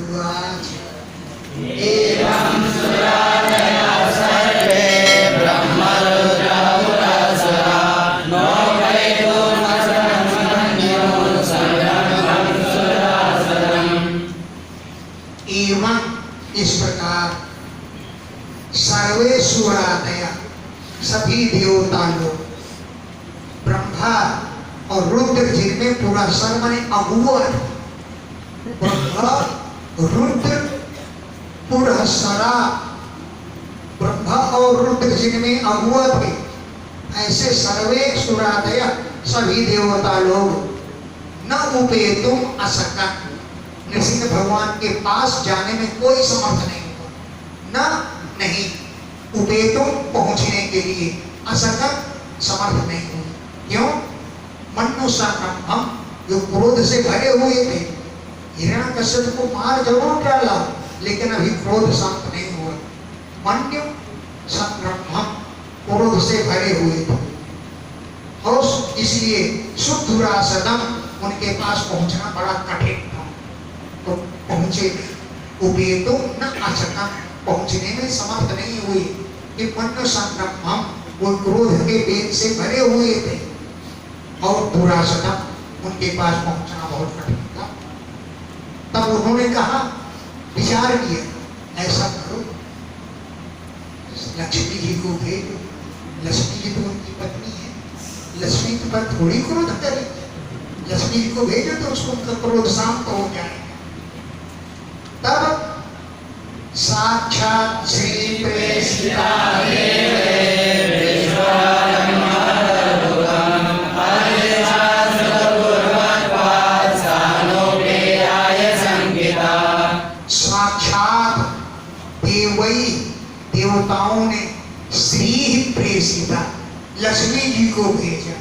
उवाच एवं सुरादया सर्वे ब्रह्मरुद्रमुरासुरा नोपैतुमसन्मन्यो सङ्गं सुरासुरम्। एवं इस प्रकार सर्वे सुरादया सभी देवता लोग ब्रह्मा और रुद्र जिनमें पूरा सर माने अगुआ ब्रह्मा रुद्र पूरा सरा ब्रह्मा और रुद्र जिनमें अगुआ थे ऐसे सर्वे सुरादय सभी देवता लोग न उपेतुम असकत नृसिंह भगवान के पास जाने में कोई समर्थ नहीं हुआ न नहीं उपेतुम पहुंचने के लिए असकत समर्थ नहीं हुए। क्यों? मनु संक्रम जो क्रोध से भरे हुए थे हिरण्यकश्यप को मार जरूर डाला लेकिन अभी क्रोध शांत नहीं हुआ। मनु संक्रम क्रोध से भरे हुए थे और इसलिए शुद्धुरासदम उनके पास पहुंचना बड़ा कठिन था तो पहुंचे उपेतुम न असकत पहुंचने में समर्थ नहीं हुए कि मनु संक्रम वो क्रोध के वेग से भरे हुए थे और दुरासदम उनके पास पहुंचना बहुत कठिन था। तब उन्होंने कहा विचार किया ऐसा करो लक्ष्मी जी को भेजो। लक्ष्मी जी तो उनकी पत्नी है, लक्ष्मी पर थोड़ी क्रोध करे। लक्ष्मी जी को भेजो तो उसको उनका क्रोध शांत हो जाएगा। तब साक्षात श्री प्रेषिता देवताओं ने श्री प्रेषिता लक्ष्मी जी को भेजा।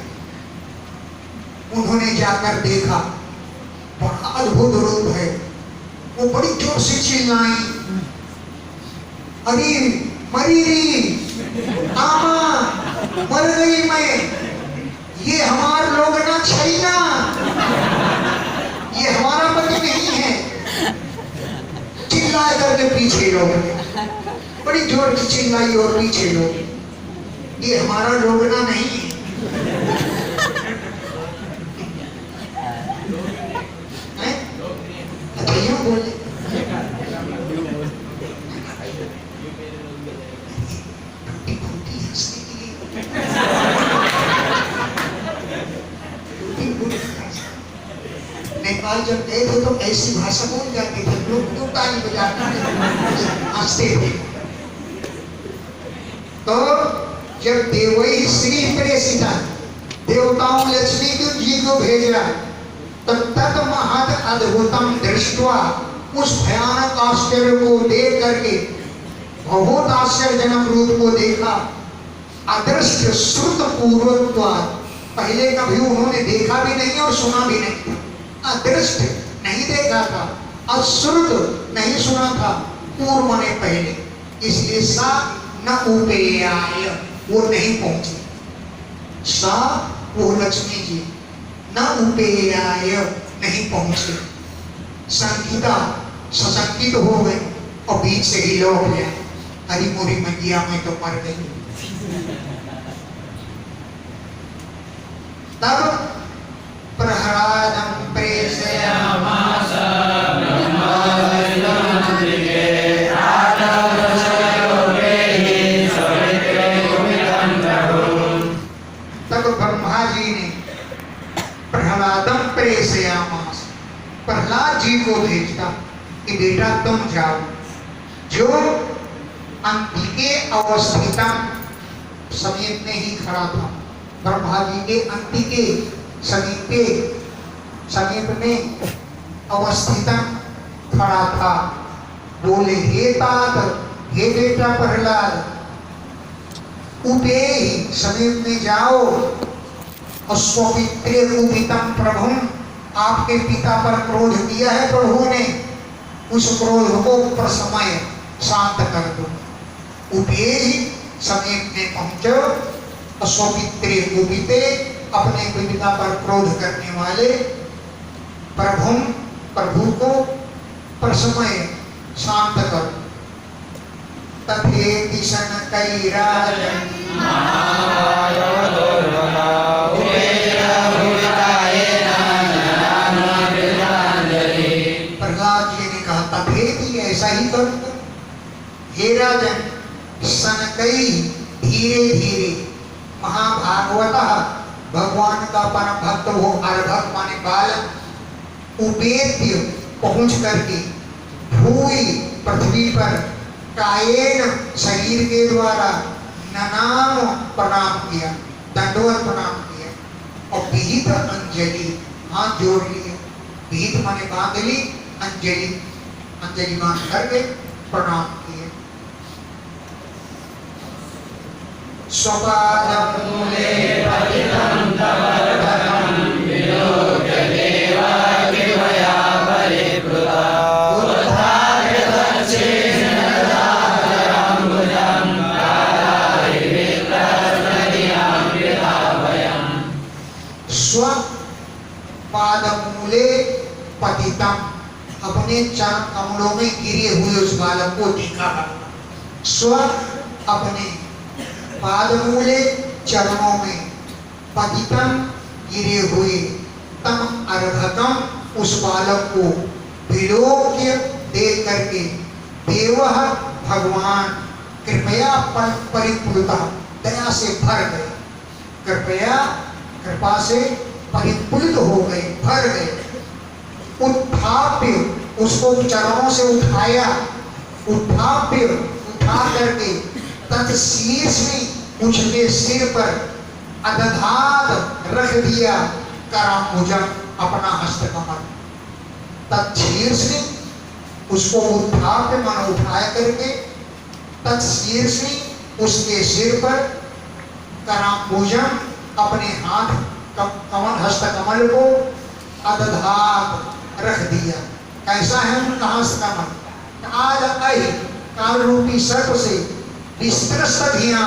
उन्होंने जाकर देखा बड़ा अद्भुत रूप है। वो बड़ी जोर से चिल्लाई अरे मरी रही आमा मर गई मैं, ये हमारे लोग ना छैना, ये हमारा पति नहीं है। चिल्लाए करके पीछे लोग बड़ी जोर से चिल्लाई और पीछे लोग ये हमारा लोगना नहीं है। बोले नेपाल जब गए थे तो ऐसी भाषा बोल जाते थे लोग क्यों ताली बजाते हंसते थे। तो जब देवई श्री प्रेषिता देवताओं लक्ष्मी जी को भेजा तब तक महद अद्भुतम दृष्टवा उस भयानक आश्चर्य को देख करके बहुत आश्चर्यजनक रूप को देखा। अदृष्ट श्रुत पूर्वत्वा पहले कभी उन्होंने देखा भी नहीं और सुना भी नहीं था। अदृष्ट नहीं देखा था, अश्रुत नहीं सुना था, पूर्व ने पहले, इसलिए सा न उपेयाय वो नहीं पहुंची। सा वो लक्ष्मी जी न उपेयाय नहीं पहुंचे। संगीता सशंकित हो गए और बीच से ही लौट गए। हरी मोरी मंजिया में तो मर गई। तब प्रहलादं प्रेषयामास तब ब्रह्मा जी ने प्रहलादं प्रेषयामास प्रहलाद जी को भेजता कि बेटा तुम जाओ जो अंतिके अवस्थितम समीप में ही खड़ा था। ब्रह्मा जी के अंतिके समीप में अवस्थितम खड़ा था। बोले हे तात हे बेटा प्रहलाद उपे समीप में जाओ और स्वपित्रे कुपितम प्रभुम आपके पिता पर क्रोध किया है प्रभु ने, उस क्रोध को प्रसमय शांत कर दो। उपे समीप में पहुंचो और स्वपित्रे कुपिते अपने पिता पर क्रोध करने वाले प्रभु को प्रसमय शांत करो। तथेति शनकैराजन् प्रहलाद जी ने कहा तथेति ऐसा ही करूंगा। हे राजन, शनकै धीरे धीरे महाभागवतः भगवान का परम भक्त हो, अर्भक माने बालक, उपेत्य पहुंच करके भूई पृथ्वी पर कायेन शरीर के द्वारा ननाम प्रणाम किया, दंडवत प्रणाम किया और विहित अंजलि हाथ जोड़ लिए। विहित माने बांध ली, अंजलि अंजलि बांध करके प्रणाम किए। स्वपादं मूले पतितं तवर्धनं विलोक्य देवा कृपया परिप्लुता उद्धार्य दक्षेण ददाम्बुजं कालारिवित्रस्मृतिनामृताभयम्। स्वपादमूले पतितम, अपने चरण कमलों में गिरे हुए उस बालक को देखा। स्व अपने पादमूले चरणों में, पतितम गिरे हुए, तम अर्भकम उस बालक को, विलोक्य देख करके, देवः भगवान कृपया परिप्लुता दया से भर गए, कृपया कृपा से परिप्लुत हो गए, भर गए। उत्थाप्य उसको चरणों से उठाया, उत्थाप्य उठा करके तत्शीर्ष में उसके सिर पर अदधात रख दिया कराम्बुजम अपना हस्तकमल। तत्शीर्ष में उसको उत्थाप्य मन उठाया करके तत्शीर्ष में उसके सिर पर कराम्बुजम अपने हाथ कमल हस्तकमल को अदधात रख दिया। कैसा है उनका हस्तकमल? काल अहि, काल रूपी सर्प से विस्तृत धिया,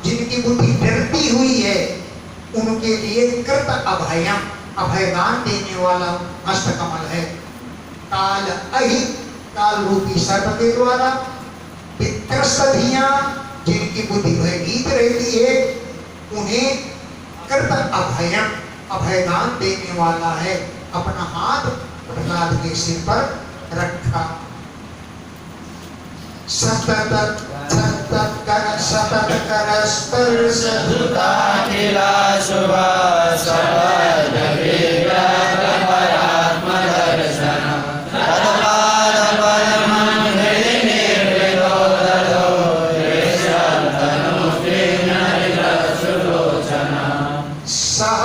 जिनकी बुद्धि डरती हुई है, उनके लिए कृत अभयम, अभयदान देने वाला हस्तकमल है। काल अहि, काल रूपी सर्प के द्वारा वित्रस्त धिया, जिनकी बुद्धि भयभीत रहती है, उन्हें कृत अभयम, अभयदान देने वाला है। अपना हाथ प्रहलाद के सिर पर रखा। सतत कर स्पर्श धृताखिला शुभा सपद विग्रहपरात्मदर्शनं तत्पादपद्मं हृदि निर्वृतो ददौ दृश्यन्तनुष्ठिर्नरितसुलोचनः। सह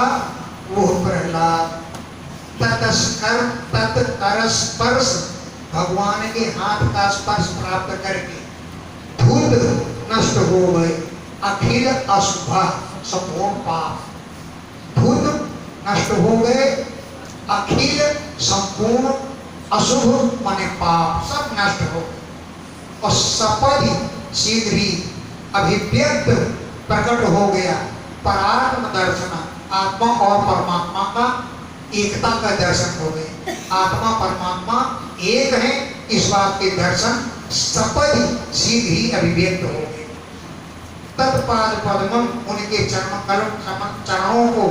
वो प्रहलाद तत्कर स्पर्श, भगवान के हाथ का स्पर्श प्राप्त करके धूर्त नष्ट हो गए, अखिल अशुभ संपूर्ण पाप धूर्त नष्ट हो गए, अखिल संपूर्ण अशुभ माने पाप सब नष्ट हो गए। और सपदि शीघ्र ही अभिव्यक्त प्रकट हो गया परात्म दर्शन, आत्मा और परमात्मा का एकता का दर्शन हो गए। आत्मा परमात्मा एक है, इस बात के दर्शन सपदि शीघ्र ही अभिव्यक्त हो गए। तत्पाद पद्मम, उनके चरणों को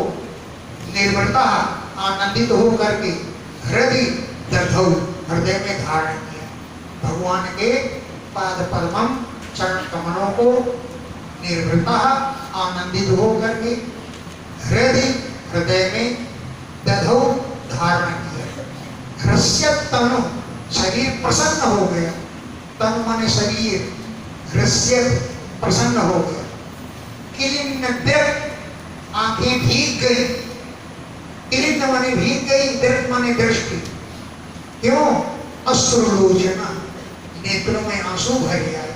निर्मलता आनंदित हो करके हृदय दधौ, हृदय में धारण किया। भगवान के पाद पद्मम चरण कमलों को निर्भरता आनंदित हो करके हृदय में दधौ धारण किया। हृष्य तनु, शरीर प्रसन्न हो गया, तन माने शरीर, हृष्य प्रसन्न हो गया। किलिन्न दृक्, आंखें भीग गई, किलिन्न माने भीग गई, दृक् माने दृष्टि। क्यों? अश्रुलोचना, नेत्रों में आंसू भर आए।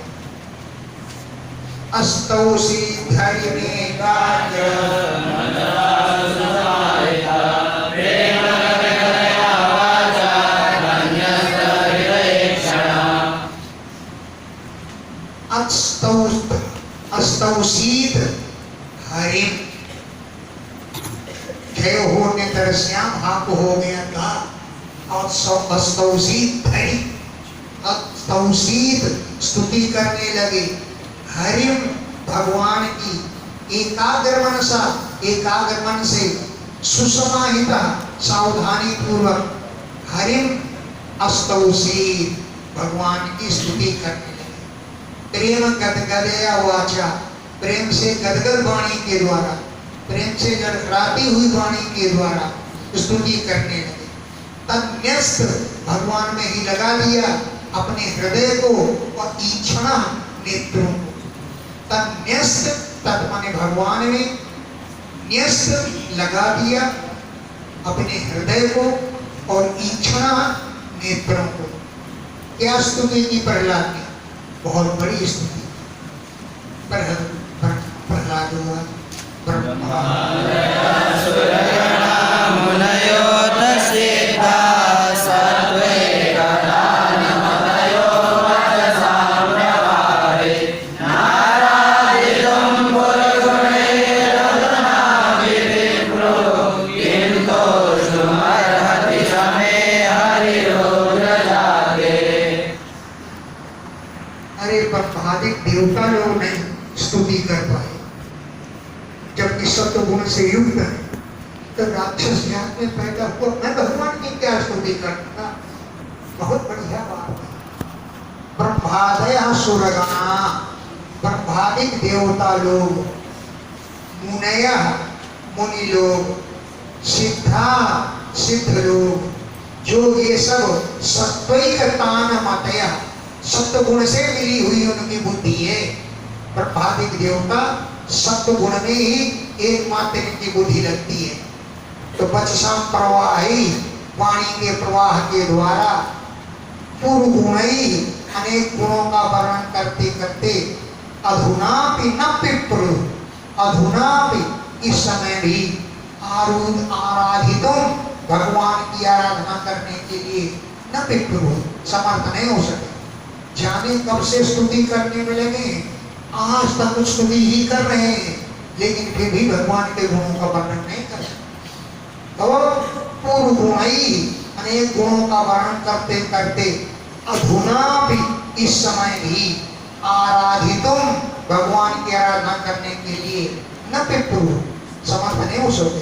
अस्तौसी धैर्य में कार्य अस्तौसीत हरिम, जय होने तरस्याम, हाप हो गया था। और अस्तौसीत धरि, स्तौषित स्तुति करने लगे। हरिम भगवान की एकाग्र मन से सुसमाहित सावधानी पूर्वक हरिम स्तौषित भगवान की स्तुति करने लगे। प्रेम गदगदया वाचा, प्रेम से गदगद वाणी के द्वारा, प्रेम से गड़गड़ाती हुई वाणी के द्वारा स्तुति करने लगे। तन्यस्त भगवान में ही लगा दिया अपने हृदय को और ईक्षणा नेत्रों को। तन्यस्त तत् माने भगवान में, न्यस्त लगा दिया अपने हृदय को और ईक्षणा नेत्रों को। क्या स्तुति की प्रहलाद ने? बहुत बड़ी स्तुति। प्रहलाद हुआ देवता लोग नहीं स्तुति कर पाए, जबकि सत्व गुण से युक्त है। तो राक्षस जात में पैदा हुआ, मैं भगवान की क्या स्तुति करता? बहुत बढ़िया बात है। ब्रह्मादय सुरगणा, ब्रह्मादिक देवता लोग, मुनय मुनि लोग, सिद्धा सिद्ध लोग, जो ये सब सत्वैकतान मतया, सत्व गुण से मिली हुई उनकी बुद्धि है। ब्रह्मादिक देवता सत्व गुण में ही एकमात्र इनकी बुद्धि लगती है। तो वचसाम प्रवाही, वाणी के प्रवाह के द्वारा पूर्व गुण ही अनेक गुणों का वर्णन करते करते अधुनापि न पिप्रु, अधुनापि इस समय भी आराधितों, भगवान की आराधना करने के लिए न पिप्रु, समर्थ नहीं हो सके। जाने कब से स्तुति करने में लगे, आज तक स्तुति ही कर रहे हैं, लेकिन फिर भी भगवान के गुणों का वर्णन नहीं कर सकते। तो पूर्व गुण ही अनेक गुणों का वर्णन करते करते अधुना भी इस समय भी आराधितुम, भगवान की आराधना करने के लिए न पिप्रु, समर्थ नहीं हो सकते।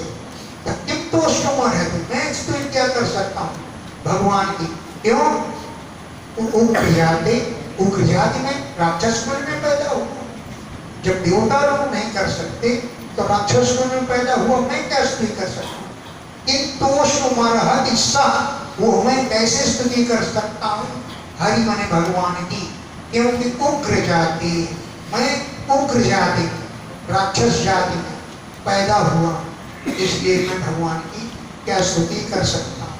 किम तो समर है, मैं स्तुति क्या कर सकता हूँ भगवान की? क्यों? उग्र जाति में, राक्षस कुल में पैदा हुआ। जब देवता लोग नहीं कर सकते तो राक्षस कुल में पैदा हुआ, मैं क्या स्तुति कर सकता हूँ? किंतु वो मैं कैसे स्तुति कर सकता हूँ? हरि माने भगवान की, क्योंकि उग्र जाति, मैं उग्र जाति, राक्षस जाति में पैदा हुआ, इसलिए मैं भगवान की क्या स्तुति कर सकता हूँ?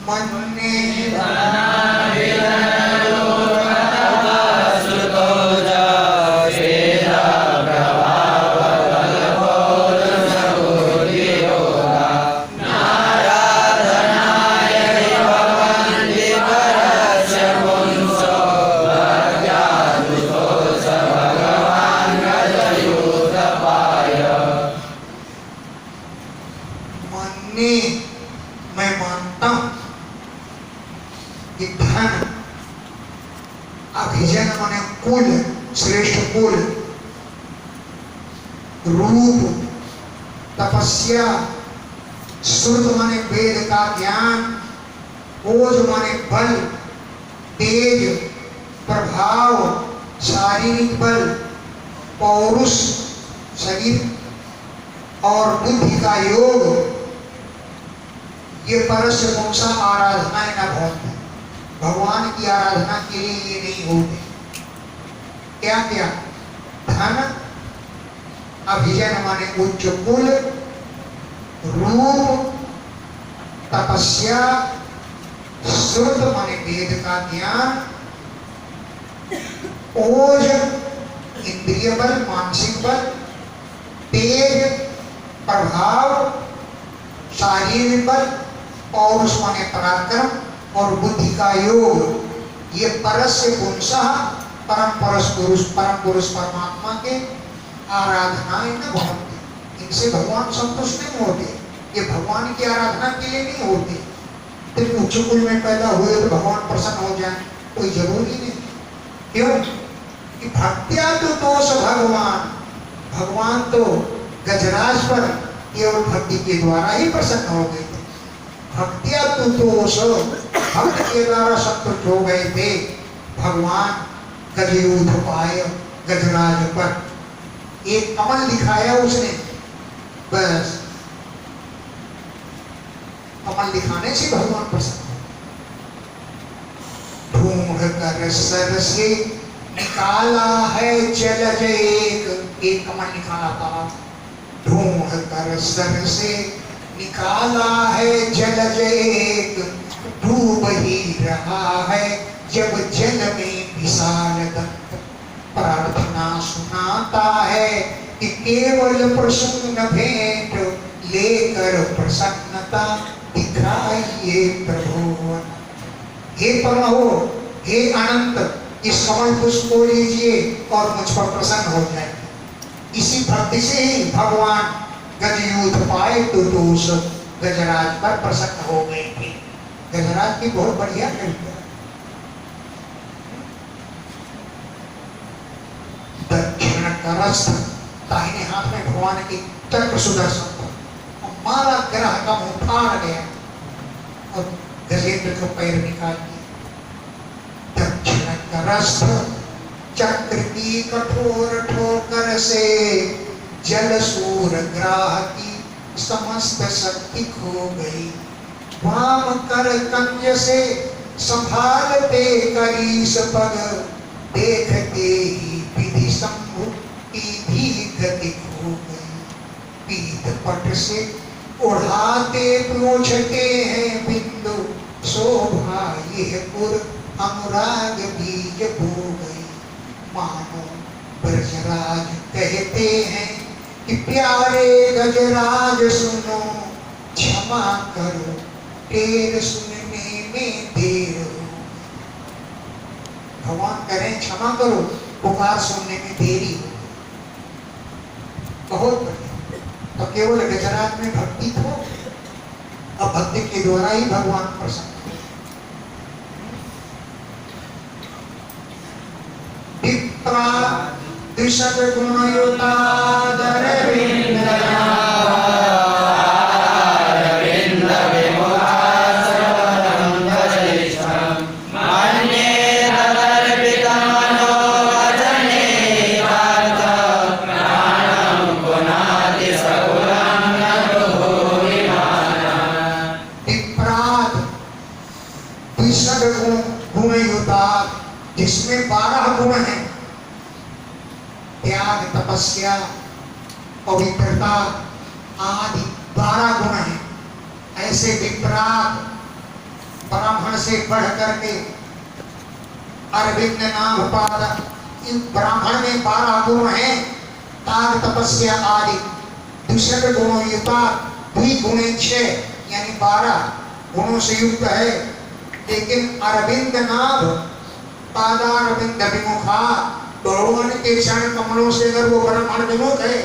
मन्ने मैं मानता हूं कि धन, अभिजन माने कुल, श्रेष्ठ कुल, रूप, तपस्या, श्रुत माने वेद का ज्ञान, ओज माने बल, तेज, प्रभाव, शारीरिक बल, पौरुष शरीर और बुद्धि का योग, ये परस्य पुंसा आराधना न भवन्ति, भगवान की आराधना के लिए ये नहीं होते। क्या क्या? धन, अभिजन माने उच्च कुल, रूप, तपस्या, श्रुत माने वेद का ज्ञान, ओज इंद्रिय बल, मानसिक बल, तेज प्रभाव, शारीरिक बल, और उसमें पराक्रम और बुद्धि का योग, ये परस्य पुंसः परम पुरुष परमात्मा के आराधनाएं न भवन्ति, इनसे भगवान संतुष्ट नहीं होते। ये भगवान भगवान की आराधना के लिए नहीं होते। तुम उच्च कुल में पैदा हुए तो भगवान प्रसन्न हो जाए, कोई जरूरी नहीं। क्यों कि भक्त्या तो दोष भगवान, भगवान तो गजराज पर केवल भक्ति के द्वारा ही प्रसन्न हो गए थे। भक्त्या तो दोष, भक्त के द्वारा संतुष्ट हो गए थे भगवान गजयूथ पाए गजराज पर। एक कमल दिखाया उसने, बस कमल दिखाने से भगवान प्रसन्न। ढूंढ कर सर से निकाला है जलज एक कमल निकाला था। ढूंढ कर सर से निकाला है जलज एक, डूब ही रहा है जब जल में विशाल दत्त। प्रार्थना सुनाता है कि केवल प्रसन्न भेंट लेकर प्रसन्नता दिखाइए प्रभु। हे प्रभु, हे अनंत, इस कमल पुष्प को लीजिए और मुझ पर प्रसन्न हो जाए। इसी भक्ति से ही भगवान गजयूथ पाए तो दोष गजराज पर प्रसन्न हो गए थे। गजराज की बहुत बढ़िया कृपा। दक्षिण करस्थ, दाहिने हाथ में भगवान की चक्र सुदर्शन था, मारा ग्रह का मुंह फाड़ गया और गजेंद्र को पैर निकाल दिया। दक्षिण करस्थ चक्र की कठोर ठोकर से जल सूर ग्राह की समस्त शक्ति खो गई। वाम कर कंज से संभालते करीस पग, देखते ही विधि शंभु की भी गति खो गई। पीत पट से उड़ाते पूछते हैं बिंदु, शोभा यह पुर अनुराग बीज बो गई। मानो ब्रजराज कहते हैं कि प्यारे गजराज सुनो, क्षमा करो टेर सुनने में देर हो। भगवान करें क्षमा करो, पुकार सुनने में देरी हो। बहुत बढ़िया। तो केवल गजराज में भक्ति हो और भक्ति के द्वारा ही भगवान प्रसन्न। विप्रा द्विषद गुणयुता जिसमें 12 गुण हैं, त्याग, तपस्या, पवित्रता आदि 12 गुण हैं। ऐसे विप्रात ब्राह्मण से बढ़ करके अरविंद नाम पाद, इन ब्राह्मण में 12 गुण हैं, त्याग, तपस्या आदि। दूसरे गुणों युक्ता द्विगुणे 6 यानी 12 गुणों से युक्त है। लेकिन अरविंद नाभ पादारविंद विमुखा, भगवान के चरण कमलों से अगर वो ब्राह्मण विमुख है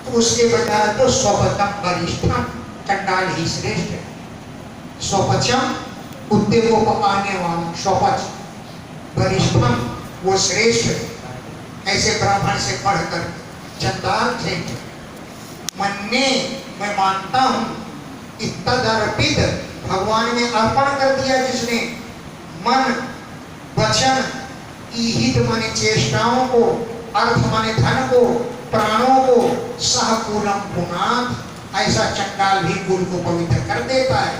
तो उसके बजाय तो स्वपचम वरिष्ठम चंडाल ही श्रेष्ठ है। स्वपचम कुत्ते को पकाने वाला स्वपच, वरिष्ठम वो श्रेष्ठ है। ऐसे ब्राह्मण से पढ़कर चंडाल श्रेष्ठ। मन्ने मैं मानता हूं कि तदर्पित भगवान ने अर्पण कर दिया जिसने मन, वचन, ईहित माने चेष्टाओं को, अर्थ माने धन को, प्राणों को, सहकुलम पुनाथ, ऐसा चंडाल भी कुल को पवित्र कर देता है।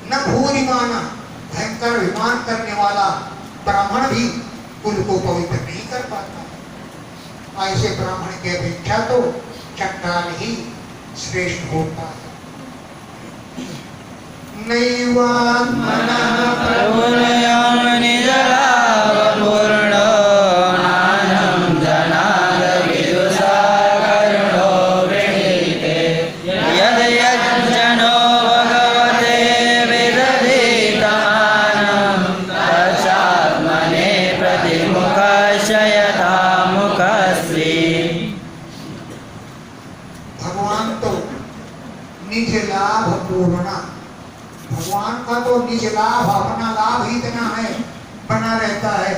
न भूरिमाना, भयंकर विमान करने वाला ब्राह्मण भी कुल को पवित्र नहीं कर पाता। ऐसे ब्राह्मण की अपेक्षा तो चंडाल ही श्रेष्ठ होता है। नैवात्मनः प्रभुर्यामि जलावपूर्णो नानं जनाद विदुषा करुणो गृहीते। यद् यज्जनो भगवते विदधीतमानं तच्चात्मने प्रतिमुखस्य यथा मुखश्री। भगवान तो निज निज लाभ पूर्ण। भगवान का तो निज लाभ, अपना लाभ ही इतना है, बना रहता है,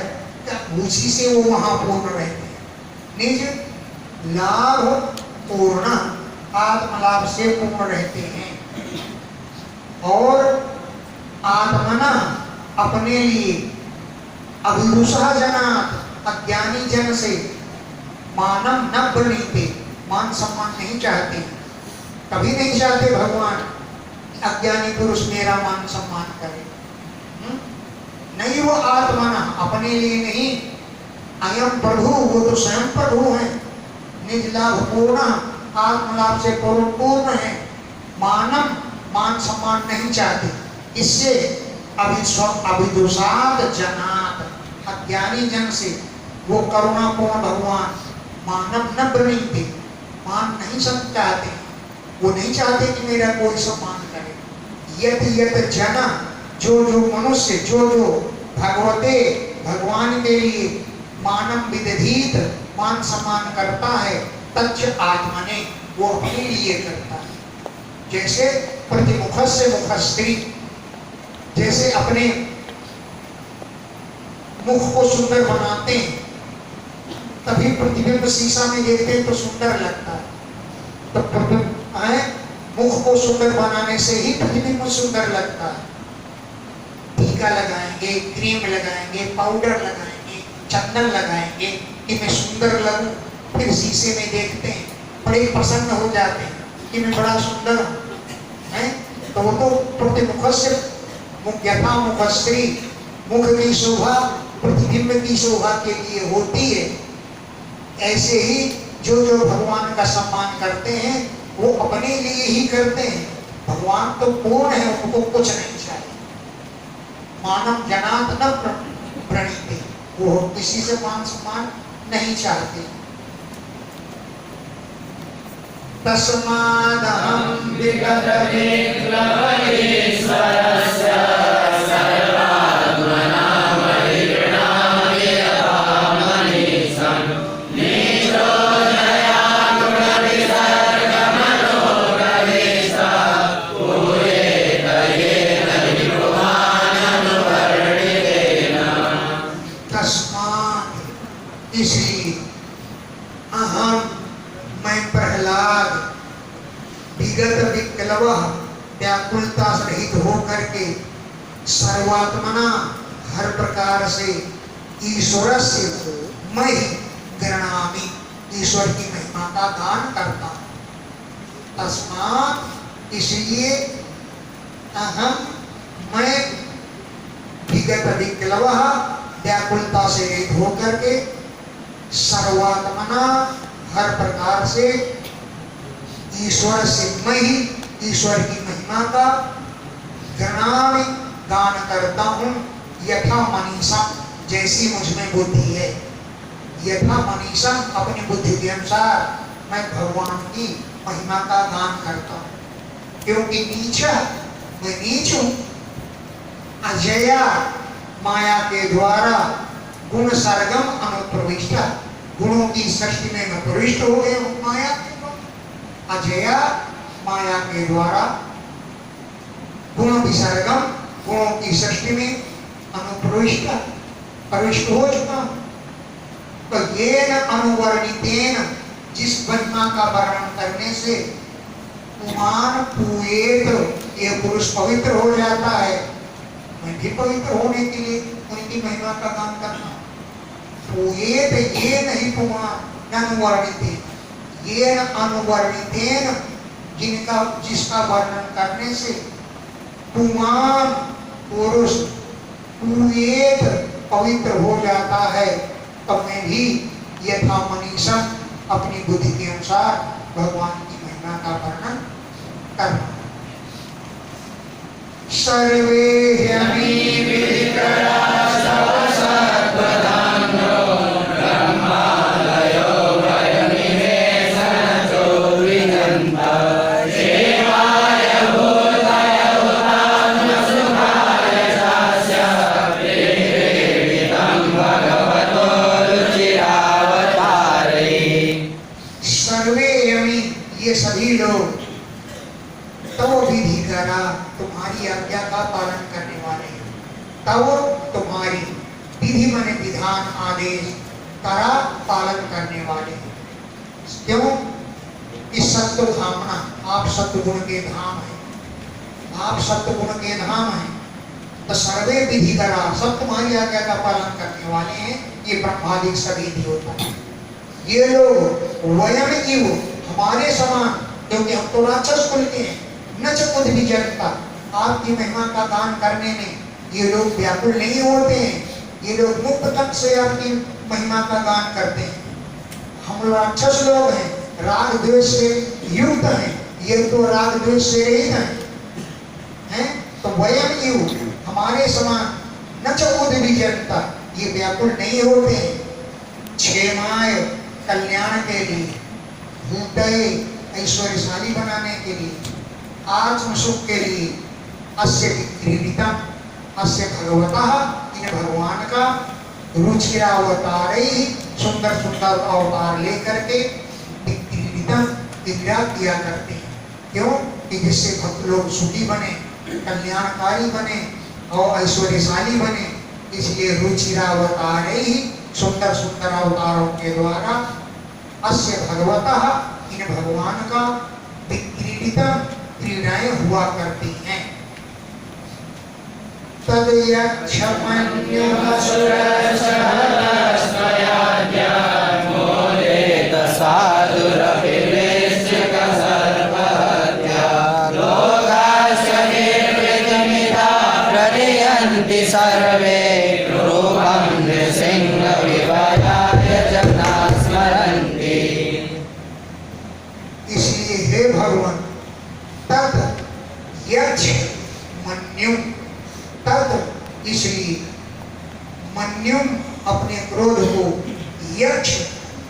उसी से वो वहां पूर्ण रहते हैं। निज लाभ पूर्ण, आत्मलाभ से पूर्ण रहते हैं। और आत्मना, अपने लिए, अभिरुषा जनात, अज्ञानी जन से, मानव न प्रणीते, मान सम्मान नहीं चाहते, कभी नहीं चाहते भगवान अज्ञानी पुरुष मेरा मान सम्मान करे। नहीं, वो आत्मना, अपने लिए नहीं, अयम प्रभु, वो तो स्वयं प्रभु है, निज लाभ पूर्ण, आत्मलाभ से पूर्ण है, मानव मान सम्मान नहीं चाहते। इससे अभिदोषात जनात, अज्ञानी जन से, वो करुणापूर्ण भगवान मानव न प्रणीते, मान नहीं चाहते, वो नहीं चाहते कि मेरा कोई सम्मान करे। यत यत जना, जो जो मनुष्य, जो जो भगवते, भगवान के लिए मानव विदधीत, मान सम्मान करता है, तच्च आत्मने, वो अपने लिए करता है। जैसे प्रतिमुख से मुखस्त्री, जैसे अपने मुख को सुंदर बनाते हैं, तभी प्रतिबिंब शीशा में देखते हैं तो सुंदर लगता है। तो मुख को सुंदर बनाने से ही प्रतिबिंब सुंदर लगता है। टीका लगाएंगे, क्रीम लगाएंगे, पाउडर लगाएंगे, चंदन लगाएंगे कि मैं सुंदर लगूं, फिर शीशे में देखते हैं, बड़े प्रसन्न हो जाते हैं कि मैं बड़ा सुंदर हूँ। तो वो तो प्रतिमुख से यथा मुखश्री, मुख की शोभा प्रतिबिंब की शोभा के लिए होती है। ऐसे ही जो जो भगवान का सम्मान करते हैं वो अपने लिए ही करते हैं। भगवान तो पूर्ण है, उनको कुछ नहीं चाहिए। मानव जनात न प्रणीते, वो किसी से मान सम्मान नहीं चाहते। तस्मादहं विगत विग्रहईश्वरस्य सर्वात्मना परिगृह्णामि यथा मनीषं नीचो जया गुणविसर्गमनोरवीसा पूयेत येन विभुमाननुवर्णितेन। तस्मात्, इसलिए, अहम, मैं प्रहलाद, विगत विक्लव, व्याकुलता रहित होकर के, सर्वात्मना, हर प्रकार से, ईश्वर से, मैं गृणामि, ईश्वर की महिमा का गान करता हूँ। तस्मात्, इसलिए, अहम, मैं, विगत विक्लव, व्याकुलता से रहित होकर के, सर्वात्मना, हर प्रकार से, ईश्वर से, मैं ही ईश्वर की महिमा का गणामि, गान करता हूँ। यथा मनीषा, जैसी मुझमें बुद्धि है, यथा मनीषा, अपनी बुद्धि के अनुसार मैं भगवान की महिमा का गान करता हूँ। क्योंकि नीचा, मैं नीच हूँ, अजया, माया के द्वारा, गुण सर्गम अनुप्रविष्टा, गुणों की सृष्टि में मैं प्रविष्ट हो गया हूँ। माया के द्वारा, अजया, माया के द्वारा, गुण विसर्गम, गुणों की सृष्टि में अनुप्रविष्ट, प्रविष्ट हो चुका हूँ। तो ये न अनुवर्णितेन, जिस महिमा का वर्णन करने से पुमान पूयेत, ये पुरुष पवित्र हो जाता है, मैं भी पवित्र होने के लिए उनकी महिमा का गान करना। पूयेत, ये नहीं पुमान, न अनुवर्णितेन, ये न अनुवर्णितेन, जिनका, जिसका वर्णन करने से पुमान, पुरुष पूयेत, पवित्र हो जाता है। तब मैं भी यथा मनीषा, अपनी बुद्धि के अनुसार भगवान की महिमा का वर्णन करना। सर्वे ह्यमी विधिकरा सर्वसत्त्वधाम्नो ब्रह्मालयो भयनिवेशनतो विदन्ता सेवाय भूताय हुतात्मसुखाय चास्य प्रेरितं भगवतो रुचिरावतारै। सर्वे यमी, ये सभी लोग, तव तब विधि करा, तुम्हारी आज्ञा का पालन करने वाले हैं। तब तुम्हारी विधि माने विधान आदेश, करा पालन करने वाले हैं। क्यों? इस सत्व धामना, आप सत्व गुण के धाम हैं, आप सत्व गुण के धाम हैं। तो सर्वे विधि करा, सब तुम्हारी आज्ञा का पालन करने वाले हैं। ये ब्रह्मादि सभी देवता हैं। ये लोग वयम इव, हमारे समान, क्योंकि हम तो राक्षस कुल के हैं, न च कुछ भी जनता, आपकी महिमा का गान करने में ये लोग व्याकुल नहीं होते हैं। ये लोग मुक्त तक से आपकी महिमा का गान करते हैं। हम राक्षस लोग हैं, राग द्वेष से युक्त हैं, ये तो राग द्वेष से रहित हैं। तो वयम इव, हमारे समान, न च कुछ भी जनता, ये व्याकुल नहीं होते हैं। क्षेमाय, कल्याण के लिए, भूतये, ऐश्वर्यशाली बनाने के लिए, आत्म सुख के लिए, अस्य क्रीडितम, अस्य भगवतः, इन भगवान का रुचिरावतार ही, सुंदर सुंदर अवतार लेकर के क्रीडितम, क्रीड़ा किया करते हैं। क्यों? कि जिससे भक्त लोग सुखी बने, कल्याणकारी बने और ऐश्वर्यशाली बने। इसलिए रुचिरावतार ही, सुंदर सुंदर अवतारों के द्वारा, अस्य भगवतः, इन भगवान का विक्रीडिता, क्रीड़ाएं हुआ करती हैं। सर्वे रूपं नृसिंहविवराय जना स्मरन्ति। इसलिए हे भगवान, तद यक्ष मन्युम, तद इसलिए मन्युम, अपने क्रोध को यक्ष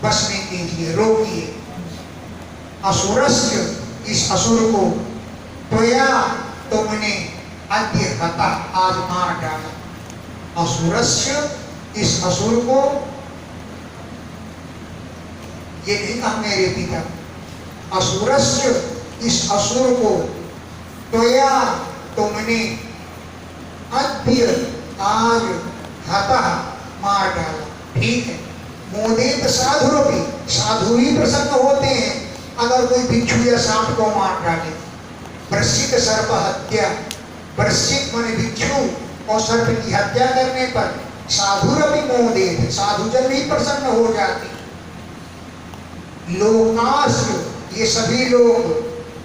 बसने के लिए रोकिए। असुरस्य, इस असुर को, त्वया, तुमने, अद्य हता, आज मार डाला। असुरस्य, इस असुर को, ये नहीं कहा मेरे पिता, असुरस्य, इस असुर को, त्वया, तुमने, अद्य, आज, हतः, मार डाला। ठीक है। मोदित साधु रूपी, साधु ही प्रसन्न होते हैं अगर कोई भिक्षु या सांप को मार डाले। वृश्चिक सर्प हत्या, वृश्चिक माने भिक्षु और सर्प की हत्या करने पर साधु रवि मोदित, साधु जन भी प्रसन्न हो जाते। लोकास, ये सभी लोग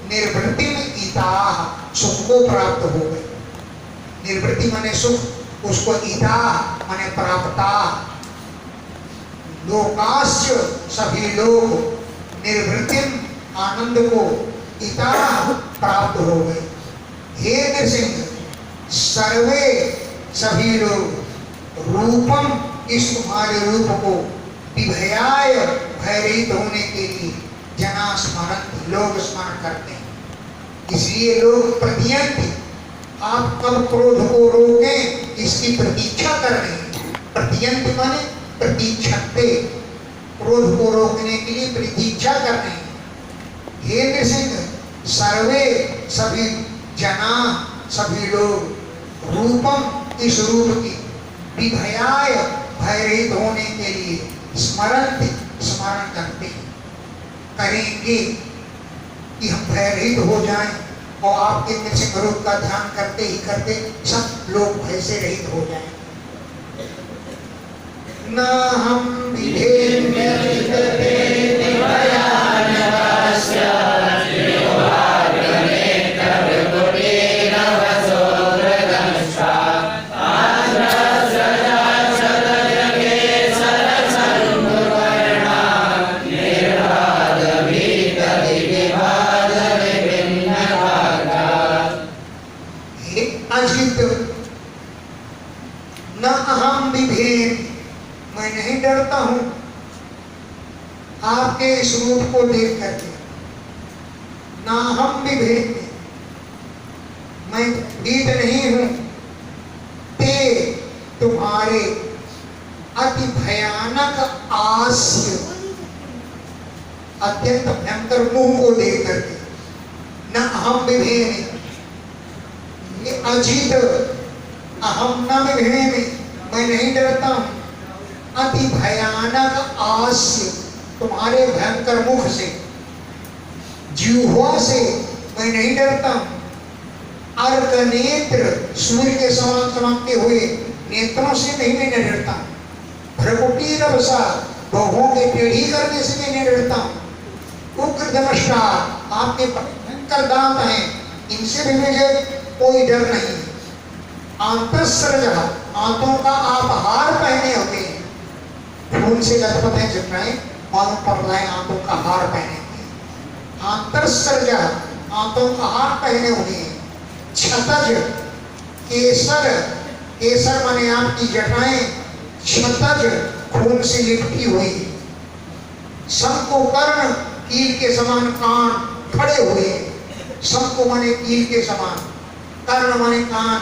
निर्वृत्ति में इताह, सुख को प्राप्त हो गए। निर्वृत्ति माने सुख, उसको इताह माने प्राप्ता। लोकास्य, सभी लोग, निर्वृत्ति, आनंद को, इताह, प्राप्त हो गए। हे नृसिंह, सर्वे, सभी लोग, रूपम, इस तुम्हारे रूप को, विभयाय, भयरहित होने के लिए, जना स्मरण, लोग स्मरण करते हैं। इसलिए लोग प्रतियंती, आप कब क्रोध को रोकें इसकी प्रतीक्षा कर रहे हैं। प्रतियंती माने प्रतीक्षते, क्रोध को रोकने के लिए प्रतीक्षा कर रहे हैं। हे नृसिंह, सर्वे, सभी जना, सभी लोग, रूपम, इस रूप की, विभयाय, भयरहित होने के लिए, स्मरण, स्मरण करते हैं, करेंगे कि हम भयरहित हो जाएं और आपके नृसिंह रूप का ध्यान करते ही करते सब लोग भय से रहित हो जाएं। न हम न अहम विभेद, मैं नहीं डरता हूं आपके इस रूप को देख करके। न अहम विभेद, मैं भीत नहीं हूं। ते, तुम्हारे अति भयानक आस्य, अत्यंत भयंकर मुंह को देख करके। न अहम विभेद, अजित अहम न विभेमि, मैं नहीं डरता हूँ। अति भयानक आस्य, तुम्हारे भयंकर मुख से, जिह्वा से मैं नहीं डरता हूँ। अर्क नेत्र, सूर्य के समान चमकते हुए नेत्रों से नहीं मैं डरता हूँ। भ्रकुटी रवसा, भौहों के टेढ़ी करने से मैं नहीं डरता हूँ। उग्र दमष्टा, आपके भयंकर दांत हैं, इनसे भी मुझे कोई डर नहीं। आंतस्सर्ज, आंतों का आप हार पहने होते हैं, खून से लथपथ हैं जटाएं, मालूम पड़ रहा है आंतों का हार पहने हुए। आंतस्सर्ज, आंतों का हार पहने हुए हैं। क्षतज, केसर, केसर माने आपकी जटाएं, क्षतज, खून से लिपटी हुई। शंकुकर्ण, कील के समान कान खड़े हुए। शंकु माने कील के समान, कर्ण माने कान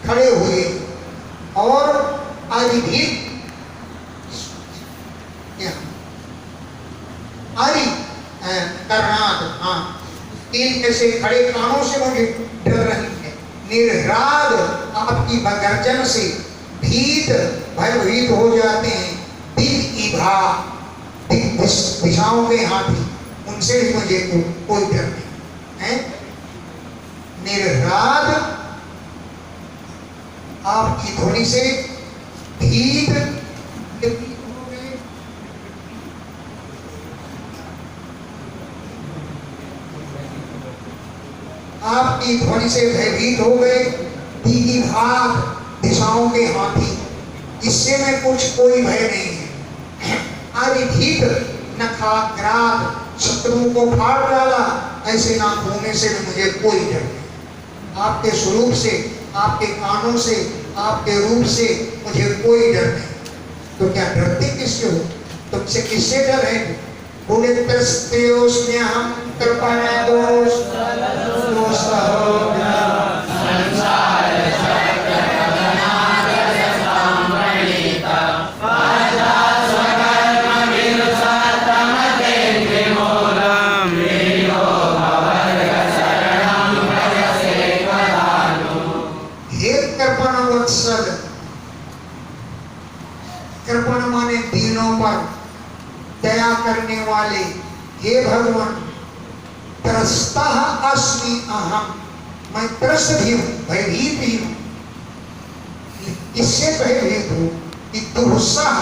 खड़े हुए। और अधिभीत, आदि कर्णाद, हाँ, कील के से खड़े कानों से मुझे डर रही है। निर्ह्राद, आपकी गर्जन से भीत, भयभीत हो जाते हैं। दिग्इभा, दिशाओं के हाथी, उनसे भी मुझे कोई डर नहीं है। निर्ह्राद, आपकी ध्वनि से भीत, आपकी ध्वनि से भयभीत हो गए। दिग्भाग, दिशाओं के हाथी, इससे में कुछ कोई भय नहीं है। अधिभीत, नखाग्राद, शत्रुओं को फाड़ डाला, ऐसे नाक होने से भी मुझे कोई डर नहीं। आपके स्वरूप से, आपके कानों से, आपके रूप से मुझे कोई डर नहीं। तो क्या डरते किससे हो? तुमसे किससे डर है? बोले तस्तेयोस्म्य हम कृपण दोष कृपण माने दीनों पर दया करने वाले। हे भगवान, त्रस्तः अस्मि अहम, मैं त्रस्त भी हूँ, भयभीत भी हूँ। इससे भयभीत हूँ कि दुस्साह,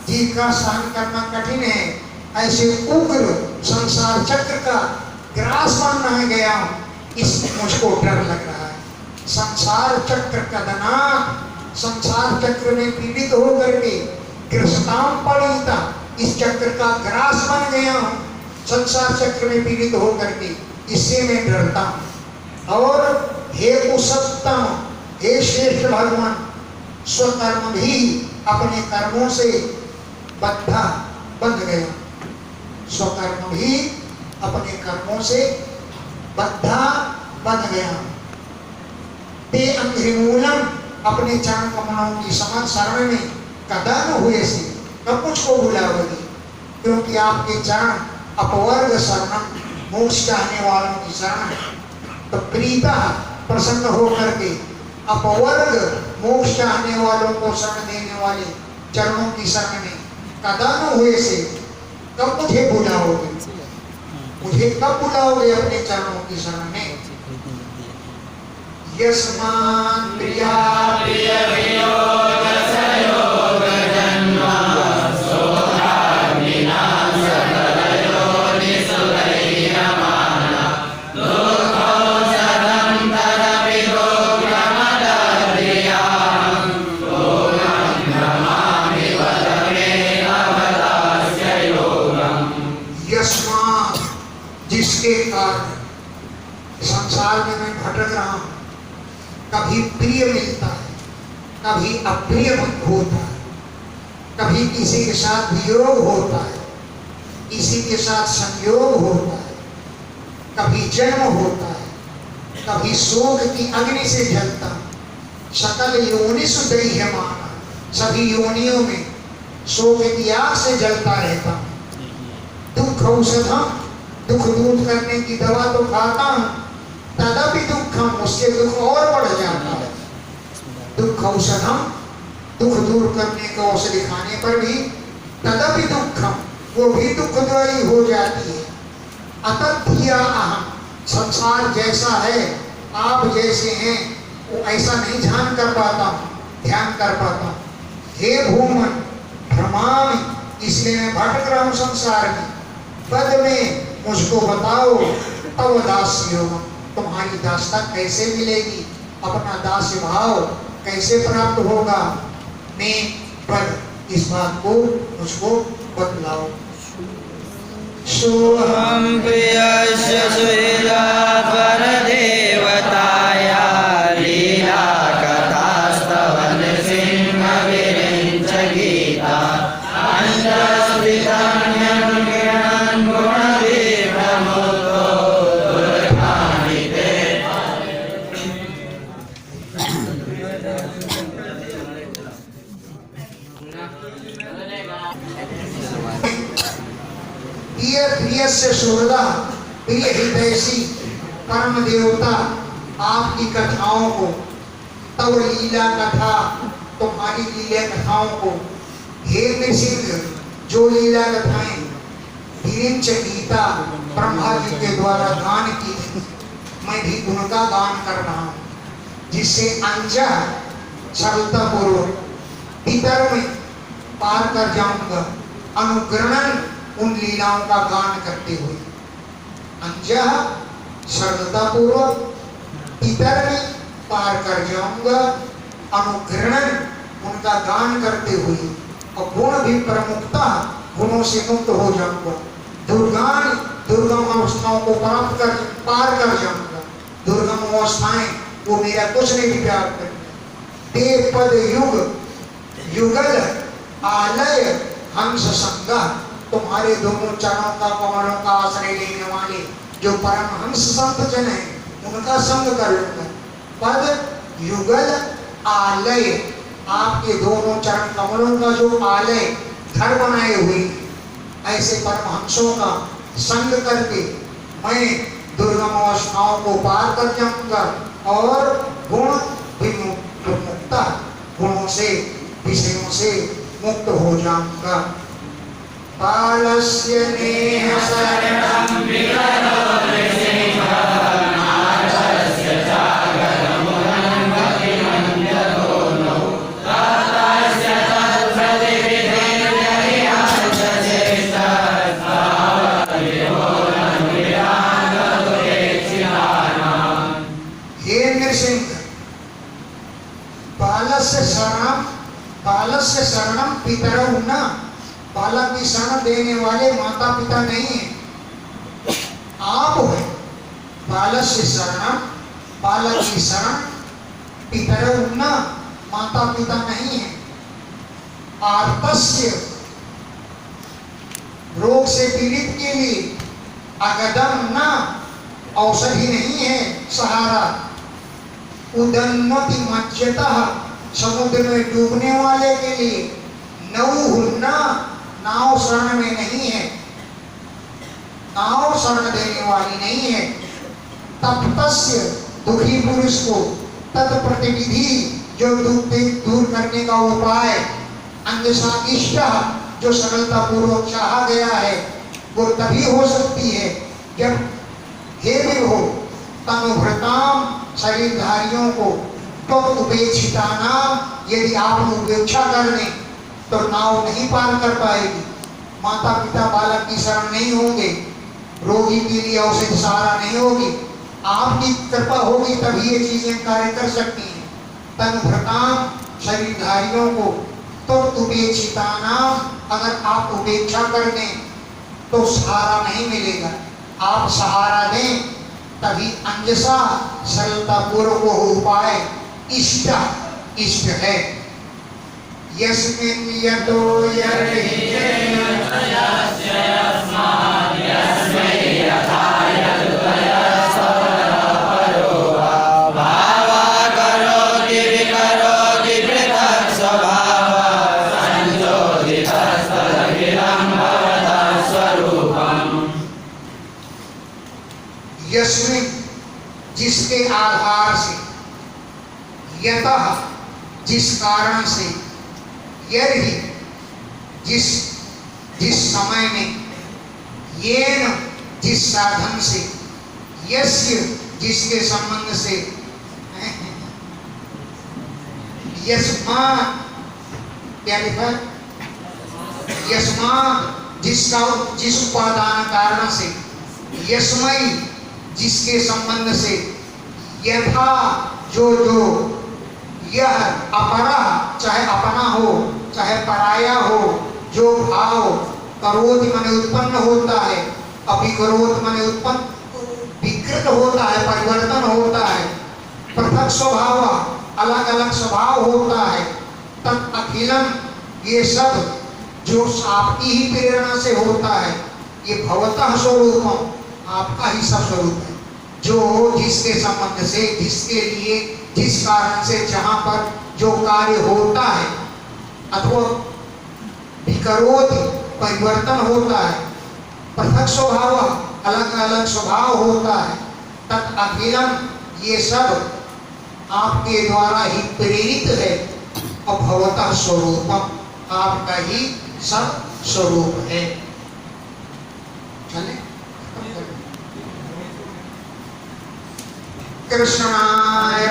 जी का सहन करना कठिन है। ऐसे उग्र संसार चक्र का ग्रास बनना गया हूँ, इसमें मुझको डर लग रहा है। संसार चक्र का दना, संसार चक्र में पीड़ित होकर के ग्रस्ताम पड़ीता, इस चक्र का ग्रास बन गया हूँ। संसार चक्र में पीड़ित होकर के, इससे मैं डरता हूँ। और हे कुसत्तम, हे श्रेष्ठ भगवान, स्वकर्म भी अपने कर्मों से बंध गया। स्वकर्म भी अपने कर्मों से बंध गया। ते अंघ्रिमूलम, अपने चरण कमलों की समझ शरण में कदा न हुए से, कब मुझको भुलाओगे? क्योंकि आपके चरण अपवर्ग शरण, मोक्ष चाहने वालों की शरण है। तो प्रीता, प्रसन्न होकर के अपवर्ग मोक्ष चाहने वालों को शरण देने वाले चरणों की शरण में कदा न हुए से, कब मुझे बुलाओगे? मुझे कब बुलाओगे अपने चरणों की शरण में? यस्मात् प्रिया प्रिय वियोग सयोग जन्म सोहाग्निना सकलयोनि सुरैरमाना दुःखौषधं तरपितो भ्रमदर्यां लोकं भ्रमामि वद मे अवदास्य योगम्। यस्मात्, जिसके कारण संसार में मैं भटक रहा हूँ। कभी प्रिय मिलता है, कभी अप्रिय होता है, कभी किसी के साथ वियोग होता है, किसी के साथ संयोग होता है, कभी जन्म होता है, कभी शोक की अग्नि से जलता हूं। सकल योनिषु दह्यमाना, सभी योनियों में शोक की आग से जलता रहता हूं। दुख औषधम, दुख दूर करने की दवा तो खाता हूं, तदपि दुखम, उससे दुख और बढ़ जाता है। औषधम, दुख दूर करने का औषधि खाने पर भी तदपि दुखम, वो भी दुखदायी हो जाती है। अतत्या अहम, संसार जैसा है, आप जैसे हैं, वो ऐसा नहीं ध्यान कर पाता हूँ, ध्यान कर पाता हूँ। हे भूमन भ्रमामि, इसलिए मैं भटक रहा हूँ संसार में। पद में मुझको बताओ, तव दास्य योग, तुम्हारी दासता कैसे मिलेगी, अपना दास्य भाव कैसे प्राप्त होगा। मैं पद, इस बात को मुझको बतलाओ। सोहम प्रियस्य सुहृदा परदेवताया लीला कथास्तवन सिंह विरिंच गीता अंतस्थितन्यं किरणं गुणविभ्रमुतो दुर्गाणिते। प्रिय से सुहृदा, प्रिय हितैषी परम देवता, आपकी कथाओं को, तव लीला कथा, तुम्हारी लीला कथाओं को, हे नृसिंह, जो लीला कथाएं विरिंच गीता ब्रह्मा जी के द्वारा गान की, मैं भी उनका गान कर रहा हूँ, जिससे अंजा सरलता पूर्वक भीतर में पार कर जाऊंगा, अनुग्रहण उन लीलाओं का गान करते हुए। अंजा सरलता पूर्वक भीतर में पार कर जाऊंगा, अनुग्रहण उनका गान करते हुए, और गुण भी प्रमुखता, गुणों से मुक्त हो जाऊंगा। दुर्गान, दुर्गम अवस्थाओं को प्राप्त कर पार कर जाऊंगा। दुर्गम अवस्थाएं वो मेरा कुछ नहीं बिगाड़ करेंगे। ते पद युग युगल आलय हंस संगा, तुम्हारे दोनों चरणों का, कमलों का आश्रय लेने वाले जो परम हंस संत जन है, उनका संग कर लूंगा। पद युगल आलय, आपके दोनों चरण कमलों का जो आलय घर बनाए हुए, ऐसे परमहंसों का संग करके मैं दुर्गम अवस्थाओं को पार कर जाऊंगा, और गुण विमुक्ता, गुणों से, विषयों से मुक्त हो जाऊंगा। बालस्य नेह शरणं विकरो नृसिंह, नारस्य जागरमुदं गतिमन्यतो नो, तातस्य तत्प्रतिविधेन यरिहंसचेष्टः, तावद्विभोनं विरागतुरेक्षितानाम्। हे नृसिंह, बालस्य शरणं पितरौ न, बालक की शरण देने वाले माता पिता नहीं है, आप है। बालस्य शरणं, बालक की शरण, पितरौ न, माता पिता नहीं है। आर्तस्य, रोग से पीड़ित के लिए, अगदम न, औषधि नहीं है, सहारा। उदन्नति मज्जतः, समुद्र में डूबने वाले के लिए, नौहुन्ना, नाव शरण में नहीं है, नाव शरण देने वाली नहीं है। तप्तस्य, दुखी पुरुष को, तत्प्रतिविधि, जो दुख दूर करने का उपाय, अंधसागिष्ट, जो सरलता पूर्वक चाहा गया है, वो तभी हो सकती है जब, हे विभो तनुभृताम, शरीरधारियों को, तो उपेक्षिता नाम, यदि आप उपेक्षा कर लें तो नाव नहीं पार कर पाएगी। माता पिता बालक की शरण नहीं होंगे, रोगी के लिए औषधि सहारा नहीं होगी, आपकी कृपा होगी तभी ये चीजें कार्य कर सकती हैं। तनुभृताम, शरीरधारियों को, तो उपेक्षिता नाम, अगर आप उपेक्षा कर दें तो सहारा नहीं मिलेगा। आप सहारा दें तभी अंजसा, सरलता पूर्वक वो उपाय इष्ट, इष्ट है। यस्मिन् यतो यर्हितेन तस्य यस्मात् यस्मै यथा यद्वयस्वपरो भावा करोति विकरोति पृथक् स्वभावः संचोदितस्तदखिलं भवतः स्वरूपम्। यस्मिन्, जिसके आधार से, यतः, जिस कारण से, यदि जिस समय में, येन जिस साधन से, यस्य जिसके संबंध से, यस्मात् क्या लिखा है? यस्मात् जिस उपादान कारण से, यस्मई जिसके संबंध से, यथा जो यह अपरा चाहे अपना हो चाहे पराया हो, जो भाव करोति माने उत्पन्न होता है, अभिकरोत माने उत्पन्न विकृत होता है, परिवर्तन होता है, पृथक स्वभाव अलग अलग स्वभाव होता है, तत् अखिलम ये सब जो आपकी ही प्रेरणा से होता है, ये भवतः स्वरूपम आपका ही सब स्वरूप है, जो जिसके संबंध से, जिसके लिए, जिस कारण से, जहाँ पर जो कार्य होता है अथवा विकरोति परिवर्तन होता है, पृथक स्वभाव अलग अलग स्वभाव होता है, तत् अखिलम ये सब आपके द्वारा ही प्रेरित है, और भवतः स्वरूपम आपका ही सब स्वरूप है। चले कृष्णाय